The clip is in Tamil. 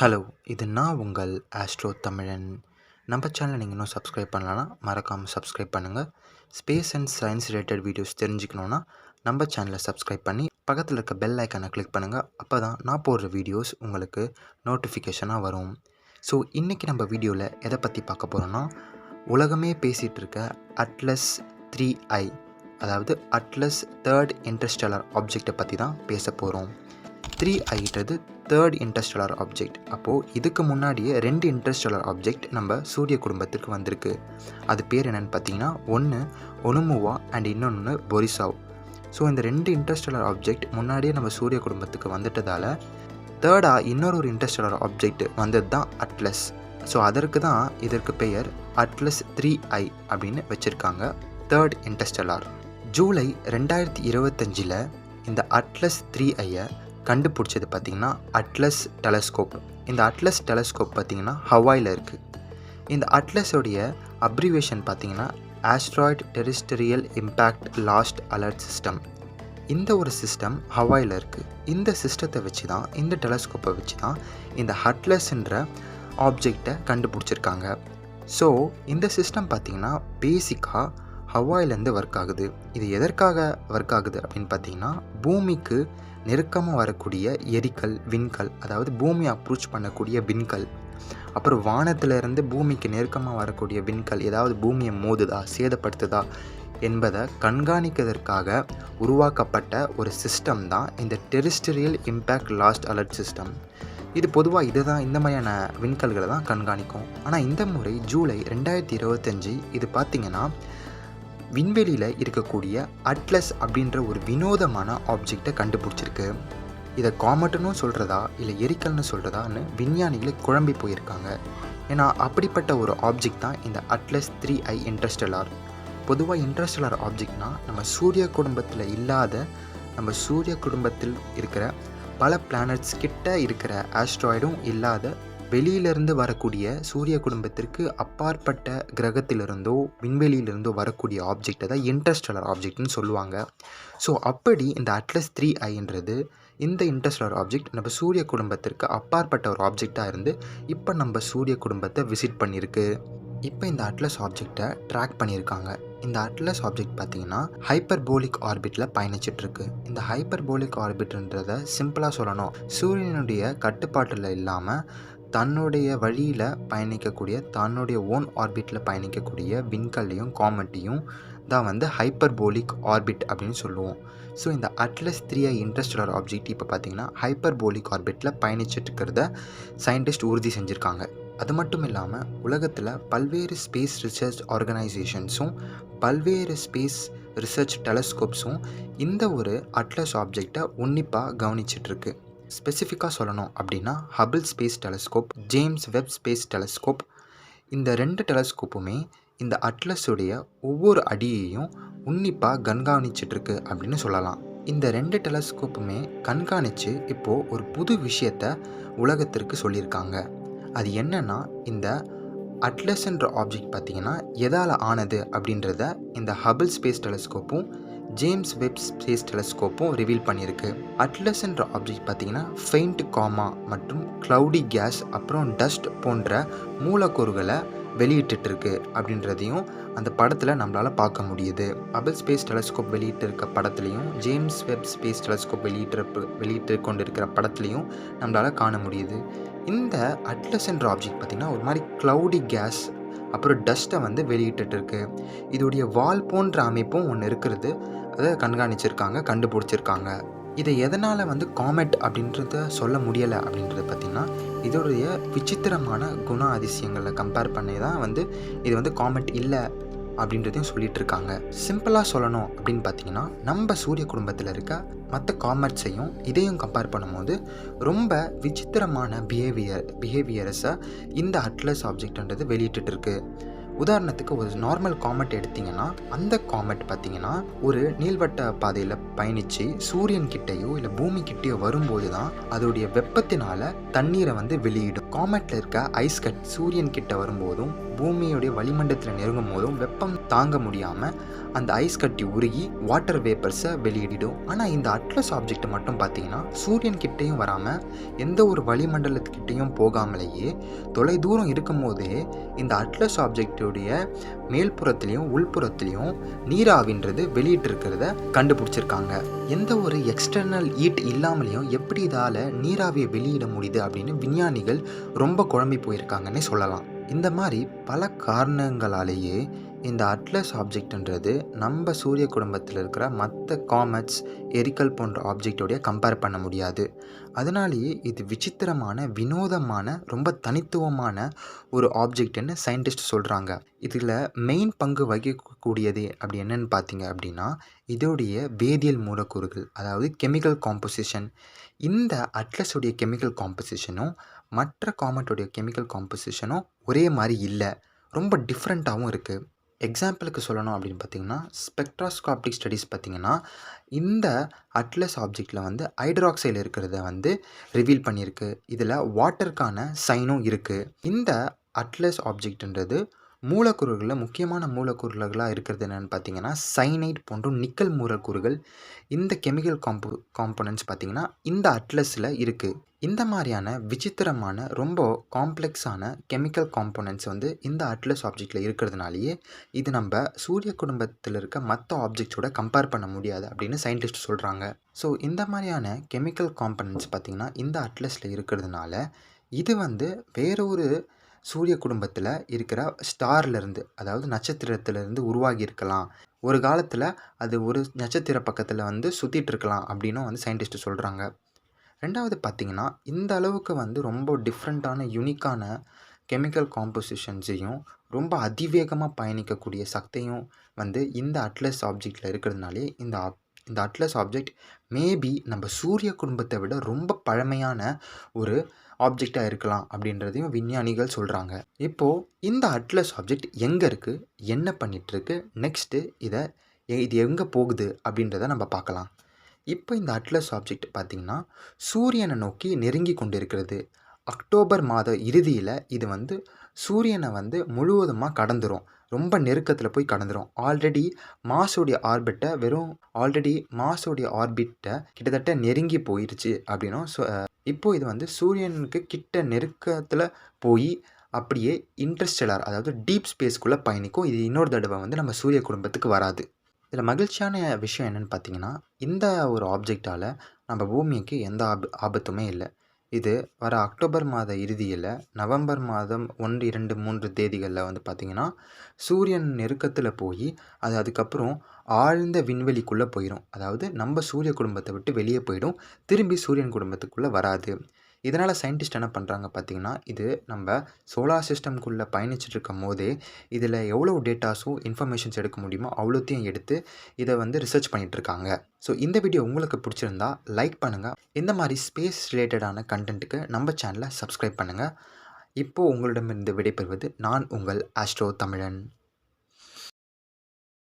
ஹலோ, இது நான் உங்கள் ஆஸ்ட்ரோ தமிழன். நம்ம சேனலை நீங்கள் இன்னும் சப்ஸ்கிரைப் பண்ணலன்னா மறக்காமல் சப்ஸ்கிரைப் பண்ணுங்கள். Space and science related videos தெரிஞ்சுக்கணுன்னா நம்ம சேனலை சப்ஸ்கிரைப் பண்ணி பக்கத்தில் இருக்க பெல் ஐக்கானை கிளிக் பண்ணுங்கள். அப்போ தான் நான் போடுற வீடியோஸ் உங்களுக்கு நோட்டிஃபிகேஷனாக வரும். ஸோ இன்றைக்கி நம்ம வீடியோவில் எதை பற்றி பார்க்க போகிறோன்னா, உலகமே பேசிகிட்டு இருக்க அட்லஸ் 3I, அதாவது அட்லஸ் தேர்ட் இன்டர்ஸ்டெல்லர் ஆப்ஜெக்டை பற்றி தான் பேச போகிறோம். 3Iன்றது தேர்ட் இன்டர்ஸ்டெல்லர் ஆப்ஜெக்ட். அப்போது இதுக்கு முன்னாடியே 2 இன்டர்ஸ்டெல்லர் ஆப்ஜெக்ட் நம்ம சூரிய குடும்பத்திற்கு வந்திருக்கு. அது பேர் என்னென்னு பார்த்தீங்கன்னா, ஒன்று ஒனுமுவா அண்ட் இன்னொன்று பொரிசாவ். ஸோ இந்த 2 இன்டர்ஸ்டெல்லர் ஆப்ஜெக்ட் முன்னாடியே நம்ம சூரிய குடும்பத்துக்கு வந்துட்டதால் தேர்டாக இன்னொரு இன்டர்ஸ்டெல்லர் ஆப்ஜெக்ட் வந்தது தான் அட்லஸ். ஸோ அதற்கு தான் இதற்கு பெயர் அட்லஸ் 3I அப்படின்னு வச்சுருக்காங்க, தேர்ட் இன்டர்ஸ்டெல்லர். ஜூலை 2025 இந்த அட்லஸ் 3Iயை கண்டுபிடிச்சது பார்த்திங்கன்னா அட்லஸ் டெலஸ்கோப். இந்த அட்லஸ் டெலஸ்கோப் பார்த்திங்கன்னா ஹவாயில் இருக்குது. இந்த அட்லஸோடைய அப்ரிவேஷன் பார்த்திங்கன்னா asteroid terrestrial impact last alert system. இந்த ஒரு சிஸ்டம் ஹவாயில் இருக்குது. இந்த சிஸ்டத்தை வச்சு தான், இந்த டெலஸ்கோப்பை வச்சு தான் இந்த அட்லஸ்ன்ற ஆப்ஜெக்டை கண்டுபிடிச்சிருக்காங்க. ஸோ இந்த சிஸ்டம் பார்த்திங்கன்னா பேசிக்காக ஹவாயிலேருந்து ஒர்க் ஆகுது. இது எதற்காக ஒர்க் ஆகுது அப்படின்னு பார்த்திங்கன்னா, பூமிக்கு நெருக்கமாக வரக்கூடிய எரிக்கல், விண்கல், அதாவது பூமியை அப்ரோச் பண்ணக்கூடிய விண்கல், அப்புறம் வானத்திலிருந்து பூமிக்கு நெருக்கமாக வரக்கூடிய விண்கல் ஏதாவது பூமியை மோதுதா, சேதப்படுத்துதா என்பதை கண்காணிக்கிறதுக்காக உருவாக்கப்பட்ட ஒரு சிஸ்டம் தான் இந்த டெரிஸ்டரியல் இம்பேக்ட் லாஸ்ட் அலர்ட் சிஸ்டம். இது பொதுவாக இந்த மாதிரியான விண்கல்களை தான் கண்காணிக்கும். ஆனால் இந்த முறை ஜூலை 2025 இது பார்த்திங்கன்னா விண்வெளியில் இருக்கக்கூடிய அட்லஸ் அப்படின்ற ஒரு வினோதமான ஆப்ஜெக்டை கண்டுபிடிச்சிருக்கு. இதை காமெட்னு சொல்கிறதா இல்லை எரிக்கல்னு சொல்கிறதான்னு விஞ்ஞானிகளை குழம்பி போயிருக்காங்க. ஏன்னா அப்படிப்பட்ட ஒரு ஆப்ஜெக்ட் தான் இந்த அட்லஸ் 3I இன்டர்ஸ்டெல்லர். பொதுவாக இன்டர்ஸ்டெல்லர் ஆப்ஜெக்ட்னால் நம்ம சூரிய குடும்பத்தில் இல்லாத, நம்ம சூரிய குடும்பத்தில் இருக்கிற பல பிளானட்ஸ் கிட்ட இருக்கிற ஆஸ்ட்ராய்டும் இல்லாத, வெளியிலிருந்து வரக்கூடிய சூரிய குடும்பத்திற்கு அப்பாற்பட்ட கிரகத்திலிருந்தோ விண்வெளியிலிருந்தோ வரக்கூடிய ஆப்ஜெக்டை தான் இன்டர்ஸ்டெல்லர் ஆப்ஜெக்ட்னு சொல்லுவாங்க. ஸோ அப்படி இந்த அட்லஸ் 3Iன்றது இந்த இன்டர்ஸ்டெல்லர் ஆப்ஜெக்ட் நம்ம சூரிய குடும்பத்திற்கு அப்பாற்பட்ட ஒரு ஆப்ஜெக்டாக இருந்து இப்போ நம்ம சூரிய குடும்பத்தை விசிட் பண்ணியிருக்கு. இப்போ இந்த அட்லஸ் ஆப்ஜெக்டை ட்ராக் பண்ணியிருக்காங்க. இந்த அட்லஸ் ஆப்ஜெக்ட் பார்த்திங்கன்னா ஹைப்பர்போலிக் ஆர்பிட்டில் பயணிச்சிட்ருக்கு. இந்த ஹைப்பர்போலிக் ஆர்பிட்ன்றதை சிம்பிளாக சொல்லணும், சூரியனுடைய கட்டுப்பாட்டில் இல்லாமல் தன்னுடைய வழியில் பயணிக்கக்கூடிய, தன்னுடைய ஓன் ஆர்பிட்டில் பயணிக்கக்கூடிய விண்கல்லையும் காமெட்டையும் தான் ஹைப்பர்போலிக் ஆர்பிட் அப்படின்னு சொல்லுவோம். ஸோ இந்த அட்லஸ் 3I இன்டர்ஸ்டெல்லர் ஆப்ஜெக்ட் இப்போ பார்த்திங்கன்னா ஹைப்பர்போலிக் ஆர்பிட்டில் பயணிச்சிட்ருக்கிறத சயின்டிஸ்ட் உறுதி செஞ்சுருக்காங்க. அது மட்டும் இல்லாமல் உலகத்தில் பல்வேறு ஸ்பேஸ் ரிசர்ச் ஆர்கனைசேஷன்ஸும் பல்வேறு ஸ்பேஸ் ரிசர்ச் டெலஸ்கோப்ஸும் இந்த ஒரு அட்லஸ் ஆப்ஜெக்டை உன்னிப்பாக கவனிச்சிட்ருக்கு. ஸ்பெசிஃபிக்காக சொல்லணும் அப்படின்னா Hubble space telescope, James Webb space telescope, இந்த 2 டெலஸ்கோப்புமே இந்த அட்லஸுடைய ஒவ்வொரு அடியையும் உன்னிப்பாக கண்காணிச்சிட்ருக்கு அப்படின்னு சொல்லலாம். இந்த 2 டெலஸ்கோப்புமே கண்காணித்து இப்போது ஒரு புது விஷயத்தை உலகத்திற்கு சொல்லியிருக்காங்க. அது என்னென்னா, இந்த அட்லஸ்ன்ற ஆப்ஜெக்ட் பார்த்திங்கன்னா எதால் ஆனது அப்படின்றத இந்த ஹபிள் ஸ்பேஸ் டெலஸ்கோப்பும் ஜேம்ஸ் வெப் ஸ்பேஸ் டெலஸ்கோப்பும் ரிவீல் பண்ணியிருக்கு. அட்லஸ்ன்ற ஆப்ஜெக்ட் பார்த்திங்கன்னா ஃபெயிண்ட் காமா மற்றும் க்ளவுடி கேஸ் அப்புறம் டஸ்ட் போன்ற மூலக்கூறுகளை வெளியிட்டுருக்கு அப்படின்றதையும் அந்த படத்தில் நம்மளால் பார்க்க முடியுது. ஹபிள் ஸ்பேஸ் டெலஸ்கோப் வெளியிட்டிருக்க படத்துலையும் ஜேம்ஸ் வெப் ஸ்பேஸ் டெலஸ்கோப் வெளியிட்டு கொண்டிருக்கிற படத்துலையும் நம்மளால் காண முடியுது. இந்த அட்லஸ்ன்ற ஆப்ஜெக்ட் பார்த்திங்கன்னா ஒரு மாதிரி க்ளவுடி கேஸ் அப்புறம் டஸ்ட்டை வெளியிட்டுருக்கு. இதோடைய வால் போன்ற அமைப்பும் ஒன்று இருக்கிறது, அதை கண்டுபிடிச்சிருக்காங்க. இதை எதனால் காமெட் அப்படின்றத சொல்ல முடியலை அப்படின்றது பார்த்திங்கன்னா, இதோடைய விசித்திரமான குண அதிசயங்களை கம்பேர் பண்ணி தான் இது காமெட் இல்லை அப்படின்றதையும் சொல்லிகிட்டு இருக்காங்க. சிம்பிளாக சொல்லணும் அப்படின்னு பார்த்திங்கன்னா, நம்ம சூரிய குடும்பத்தில் இருக்க மற்ற காமெட்ஸையும் இதையும் கம்பேர் பண்ணும்போது ரொம்ப விசித்திரமான பிஹேவியர்ஸை இந்த அட்லஸ் ஆப்ஜெக்ட்ன்றது வெளியிட்டுருக்கு. உதாரணத்துக்கு ஒரு நார்மல் காமெட் எடுத்திங்கன்னா அந்த காமெட் பார்த்திங்கன்னா ஒரு நீள்வட்ட பாதையில் பயணித்து சூரியன் கிட்டேயோ இல்லை பூமி கிட்டேயோ வரும்போது தான் அதோடைய வெப்பத்தினால தண்ணீரை வந்து வெளியிடும். காமெட்டில் இருக்க ஐஸ் கட் சூரியன் கிட்ட வரும்போதும் பூமியோடைய வளிமண்டலத்தில் நெருங்கும் போதும் வெப்பம் தாங்க முடியாமல் அந்த ஐஸ் கட்டி உருகி வாட்டர் வேப்பர்ஸை வெளியிடும். ஆனால் இந்த அட்லஸ் ஆப்ஜெக்ட் மட்டும் பார்த்தீங்கன்னா சூரியன் கிட்டேயும் வராமல் எந்த ஒரு வளிமண்டலத்துக்கிட்டேயும் போகாமலேயே தொலைதூரம் இருக்கும் போதே இந்த அட்லஸ் ஆப்ஜெக்டுடைய மேல்புறத்துலேயும் உள்புறத்துலேயும் நீராவின்றது வெளியிட்டு இருக்கிறத கண்டுபிடிச்சிருக்காங்க. எந்த ஒரு எக்ஸ்டர்னல் ஹீட் இல்லாமலேயும் எப்படி இதால் நீராவியை வெளியிட முடியுது அப்படின்னு விஞ்ஞானிகள் ரொம்ப குழம்பி போயிருக்காங்கன்னே சொல்லலாம். இந்த மாதிரி பல காரணங்களாலேயே இந்த அட்லஸ் ஆப்ஜெக்ட்ன்றது நம்ம சூரிய குடும்பத்தில் இருக்கிற மற்ற காமெட்ஸ், எரிக்கல் போன்ற ஆப்ஜெக்டோடைய கம்பேர் பண்ண முடியாது. அதனாலேயே இது விசித்திரமான, வினோதமான, ரொம்ப தனித்துவமான ஒரு ஆப்ஜெக்ட்னு சயின்டிஸ்ட் சொல்கிறாங்க. இதில் மெயின் பங்கு வகிக்கக்கூடியது அப்படி என்னன்னு பார்த்தீங்க அப்படின்னா இதோடைய வேதியியல் மூலக்கூறுகள், அதாவது கெமிக்கல் காம்போசிஷன். இந்த அட்லஸுடைய கெமிக்கல் காம்போசிஷனும் மற்ற காமெட்டோடைய கெமிக்கல் காம்போசிஷனும் ஒரே மாதிரி இல்லை, ரொம்ப டிஃப்ரெண்ட்டாகவும் இருக்குது. எக்ஸாம்பிளுக்கு சொல்லணும் அப்படின்னு பார்த்தீங்கன்னா ஸ்பெக்ட்ராஸ்காபிக் ஸ்டடீஸ் பார்த்திங்கன்னா இந்த அட்லஸ் ஆப்ஜெக்டில் வந்து ஹைட்ராக்சைடு இருக்கிறத வந்து ரிவீல் பண்ணியிருக்கு. இதில் வாட்டருக்கான சைனும் இருக்குது. இந்த அட்லஸ் ஆப்ஜெக்ட்ன்றது மூலக்கூறுகளில் முக்கியமான மூலக்கூறுகளாக இருக்கிறது என்னென்னு பார்த்தீங்கன்னா சைனைட் போன்ற நிக்கல் மூலக்கூறுகள். இந்த கெமிக்கல் காம்போனன்ட்ஸ் பார்த்திங்கன்னா இந்த அட்லஸில் இருக்குது. இந்த மாதிரியான விசித்திரமான ரொம்ப காம்ப்ளெக்ஸான கெமிக்கல் காம்போனன்ட்ஸ் வந்து இந்த அட்லஸ் ஆப்ஜெக்டில் இருக்கிறதுனாலேயே இது நம்ம சூரிய குடும்பத்தில் இருக்க மற்ற ஆப்ஜெக்ட்ஸோட கம்பேர் பண்ண முடியாது அப்படின்னு சயின்டிஸ்ட் சொல்கிறாங்க. ஸோ இந்த மாதிரியான கெமிக்கல் காம்போனன்ட்ஸ் பார்த்திங்கன்னா இந்த அட்லஸில் இருக்கிறதுனால இது வந்து வேற ஒரு சூரிய குடும்பத்தில் இருக்கிற ஸ்டார்லேருந்து, அதாவது நட்சத்திரத்திலேருந்து உருவாகி இருக்கலாம். ஒரு காலத்தில் அது ஒரு நட்சத்திர பக்கத்தில் வந்து சுற்றிட்டு இருக்கலாம் அப்படின்னும் வந்து சயின்டிஸ்ட்டு சொல்கிறாங்க. ரெண்டாவது பார்த்திங்கன்னா இந்த அளவுக்கு வந்து ரொம்ப டிஃப்ரெண்ட்டான யூனிக்கான கெமிக்கல் காம்போசிஷன்ஸையும் ரொம்ப அதிவேகமாக பயணிக்கக்கூடிய சக்தியும் வந்து இந்த அட்லஸ் ஆப்ஜெக்டில் இருக்கிறதுனாலே இந்த அட்லஸ் ஆப்ஜெக்ட் மேபி நம்ம சூரிய குடும்பத்தை விட ரொம்ப பழமையான ஒரு ஆப்ஜெக்டாக இருக்கலாம் அப்படின்றதையும் விஞ்ஞானிகள் சொல்கிறாங்க. இப்போது இந்த அட்லஸ் ஆப்ஜெக்ட் எங்கே இருக்குது, என்ன பண்ணிகிட்ருக்கு, நெக்ஸ்ட்டு இது எங்கே போகுது அப்படின்றத நம்ம பார்க்கலாம். இப்போ இந்த அட்லஸ் ஆப்ஜெக்ட் பார்த்திங்கன்னா சூரியனை நோக்கி நெருங்கி கொண்டு இருக்கிறது. அக்டோபர் மாத இறுதியில் இது வந்து சூரியனை வந்து முழுவதுமாக கடந்துரும், ரொம்ப நெருக்கத்தில் போய் கடந்துரும். ஆல்ரெடி மாஸோடைய ஆர்பிட்டை கிட்டத்தட்ட நெருங்கி போயிடுச்சு அப்படின்னும் இப்போது இது வந்து சூரியனுக்கு கிட்ட நெருக்கத்தில் போய் அப்படியே இன்டர்ஸ்டெல்லார், அதாவது டீப் ஸ்பேஸ்க்குள்ளே பயணிக்கும். இது இன்னொரு தடவை வந்து நம்ம சூரிய குடும்பத்துக்கு வராது. இதில் மகிழ்ச்சியான விஷயம் என்னென்னு பார்த்தீங்கன்னா இந்த ஒரு ஆப்ஜெக்டால் நம்ம பூமிக்கு எந்த ஆபத்துமே இல்லை. இது வர அக்டோபர் மாத இறுதியில் நவம்பர் மாதம் 1, 2, 3 தேதிகளில் வந்து பார்த்திங்கன்னா சூரியன் நெருக்கத்தில் போய் அதுக்கப்புறம் ஆழ்ந்த விண்வெளிக்குள்ளே போயிடும். அதாவது நம்ம சூரிய குடும்பத்தை விட்டு வெளியே போயிடும், திரும்பி சூரியன் குடும்பத்துக்குள்ளே வராது. இதனால் சயின்டிஸ்ட் என்ன பண்ணுறாங்க பார்த்திங்கன்னா இது நம்ம சோலார் சிஸ்டம்குள்ளே பயணிச்சிட்ருக்கும் போதே இதில் எவ்வளோ டேட்டாஸும் இன்ஃபர்மேஷன்ஸ் எடுக்க முடியுமோ அவ்வளோத்தையும் எடுத்து இதை வந்து ரிசர்ச் பண்ணிகிட்ருக்காங்க. ஸோ இந்த வீடியோ உங்களுக்கு பிடிச்சிருந்தா லைக் பண்ணுங்கள். இந்த மாதிரி ஸ்பேஸ் ரிலேட்டடான கண்டென்ட்டுக்கு நம்ம சேனலை சப்ஸ்கிரைப் பண்ணுங்கள். இப்போது உங்களிடமிருந்து விடைபெறுவது நான் உங்கள் ஆஸ்ட்ரோ தமிழன்.